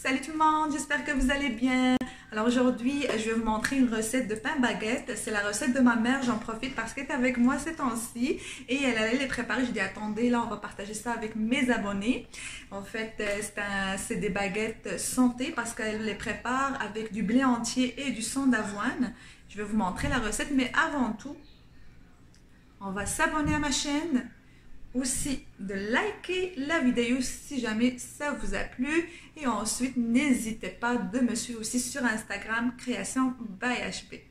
Salut tout le monde, j'espère que vous allez bien. Alors aujourd'hui, je vais vous montrer une recette de pain baguette. C'est la recette de ma mère, j'en profite parce qu'elle est avec moi ces temps-ci et elle allait les préparer. Je dis attendez, là on va partager ça avec mes abonnés. En fait, c'est des baguettes santé parce qu'elle les prépare avec du blé entier et du sang d'avoine. Je vais vous montrer la recette, mais avant tout, on va s'abonner à ma chaîne. Aussi de liker la vidéo si jamais ça vous a plu et ensuite n'hésitez pas de me suivre aussi sur Instagram Création by HP.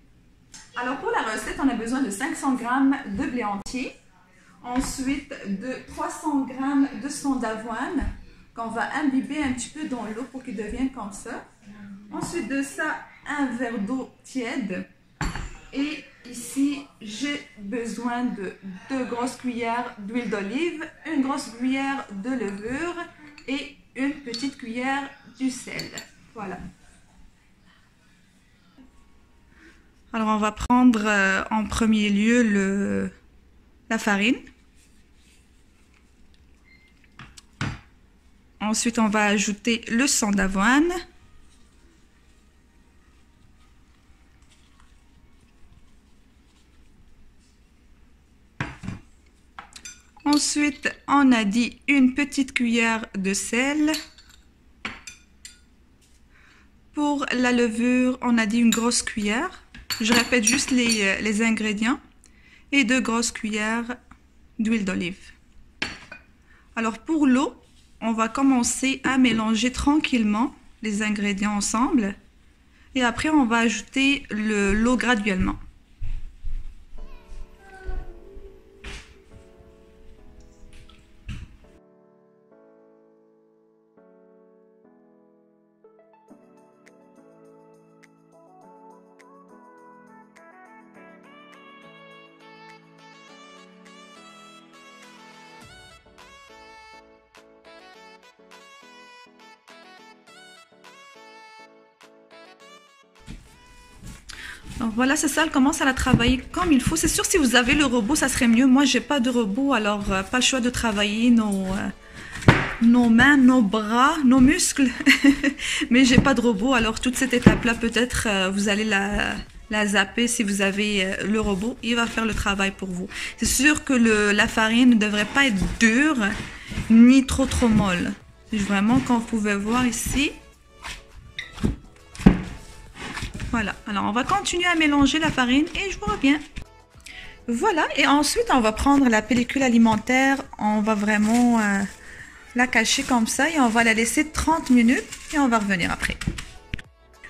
Alors pour la recette on a besoin de 500 g de blé entier, ensuite de 300 g de sang d'avoine qu'on va imbiber un petit peu dans l'eau pour qu'il devienne comme ça. Ensuite de ça un verre d'eau tiède. Et ici, j'ai besoin de 2 grosses cuillères d'huile d'olive, une grosse cuillère de levure et une petite cuillère du sel. Voilà. Alors, on va prendre en premier lieu la farine. Ensuite, on va ajouter le sang d'avoine. Ensuite, on a dit une petite cuillère de sel. Pour la levure, on a dit une grosse cuillère. Je répète juste les ingrédients. Et 2 grosses cuillères d'huile d'olive. Alors pour l'eau, on va commencer à mélanger tranquillement les ingrédients ensemble. Et après, on va ajouter l'eau graduellement. Donc voilà, c'est ça, elle commence à la travailler comme il faut. C'est sûr, si vous avez le robot, ça serait mieux. Moi, j'ai pas de robot, alors pas le choix de travailler nos mains, nos bras, nos muscles. Mais j'ai pas de robot, alors toute cette étape-là, peut-être vous allez la zapper si vous avez le robot. Il va faire le travail pour vous. C'est sûr que la farine ne devrait pas être dure, ni trop molle. Vraiment, comme vous pouvez voir ici. Voilà, alors on va continuer à mélanger la farine et je vous reviens. Voilà, et ensuite on va prendre la pellicule alimentaire, on va vraiment la cacher comme ça et on va la laisser 30 minutes et on va revenir après.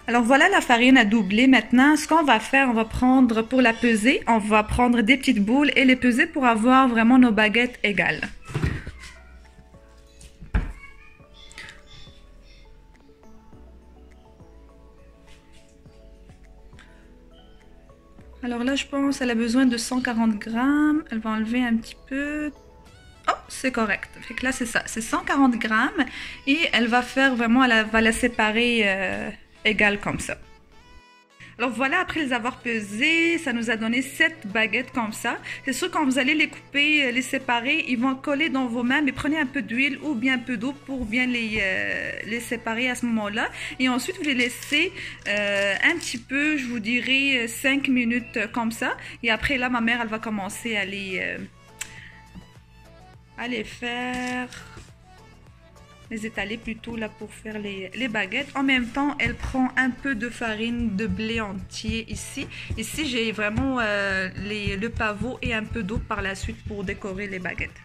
Alors voilà, la farine a doublé. Maintenant, ce qu'on va faire, on va prendre pour la peser, on va prendre des petites boules et les peser pour avoir vraiment nos baguettes égales. Alors là, je pense qu'elle a besoin de 140 grammes. Elle va enlever un petit peu. Oh, c'est correct. Fait que là, c'est ça. C'est 140 grammes. Et elle va faire vraiment, elle va la séparer égale comme ça. Alors voilà, après les avoir pesées, ça nous a donné 7 baguettes comme ça. C'est sûr, quand vous allez les couper, les séparer, ils vont coller dans vos mains. Mais prenez un peu d'huile ou bien un peu d'eau pour bien les séparer à ce moment-là. Et ensuite, vous les laissez un petit peu, je vous dirais 5 minutes comme ça. Et après, là, ma mère, elle va commencer à les faire... les étaler plutôt là pour faire les baguettes. En même temps, elle prend un peu de farine de blé entier ici. Ici, j'ai vraiment le pavot et un peu d'eau par la suite pour décorer les baguettes.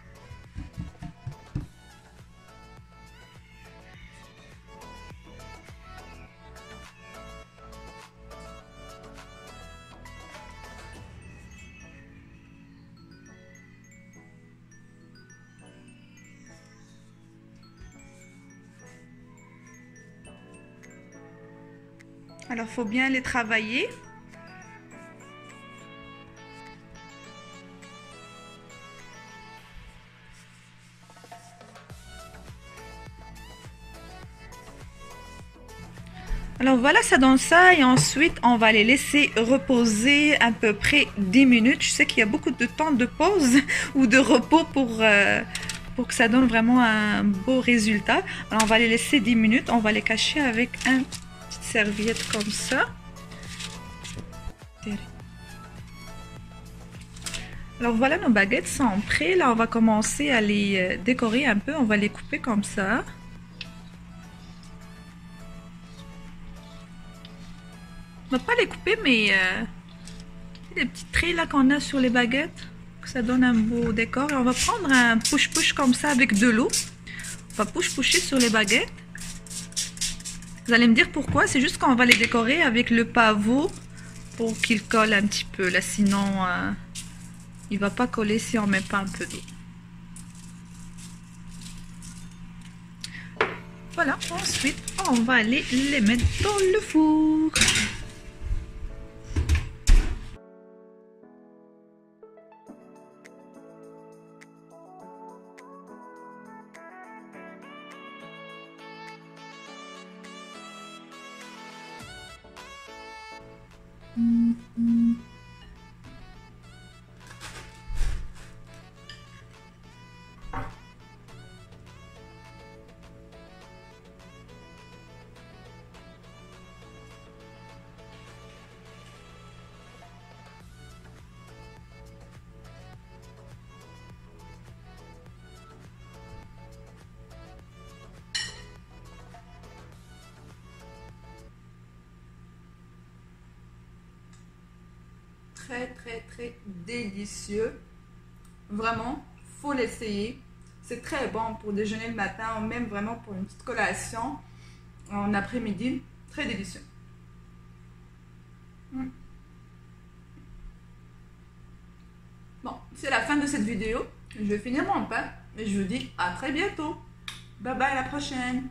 Alors, il faut bien les travailler. Alors voilà, ça donne ça et ensuite on va les laisser reposer à peu près 10 minutes. Je sais qu'il y a beaucoup de temps de pause ou de repos pour que ça donne vraiment un beau résultat. Alors on va les laisser 10 minutes, on va les cacher avec une petite serviette comme ça. Alors voilà, nos baguettes sont prêtes. Là on va commencer à les décorer un peu, on va les couper comme ça. On va pas les couper, mais les petits traits là qu'on a sur les baguettes, que ça donne un beau décor. Et on va prendre un push-push comme ça avec de l'eau. On va push-pusher sur les baguettes. Vous allez me dire pourquoi, c'est juste qu'on va les décorer avec le pavot pour qu'ils collent un petit peu. Là sinon, il va pas coller si on met pas un peu d'eau. Voilà, ensuite on va aller les mettre dans le four. Très délicieux. Vraiment, faut l'essayer. C'est très bon pour déjeuner le matin ou même vraiment pour une petite collation en après-midi. Très délicieux. Bon, c'est la fin de cette vidéo. Je vais finir mon pain et je vous dis à très bientôt. Bye bye, à la prochaine.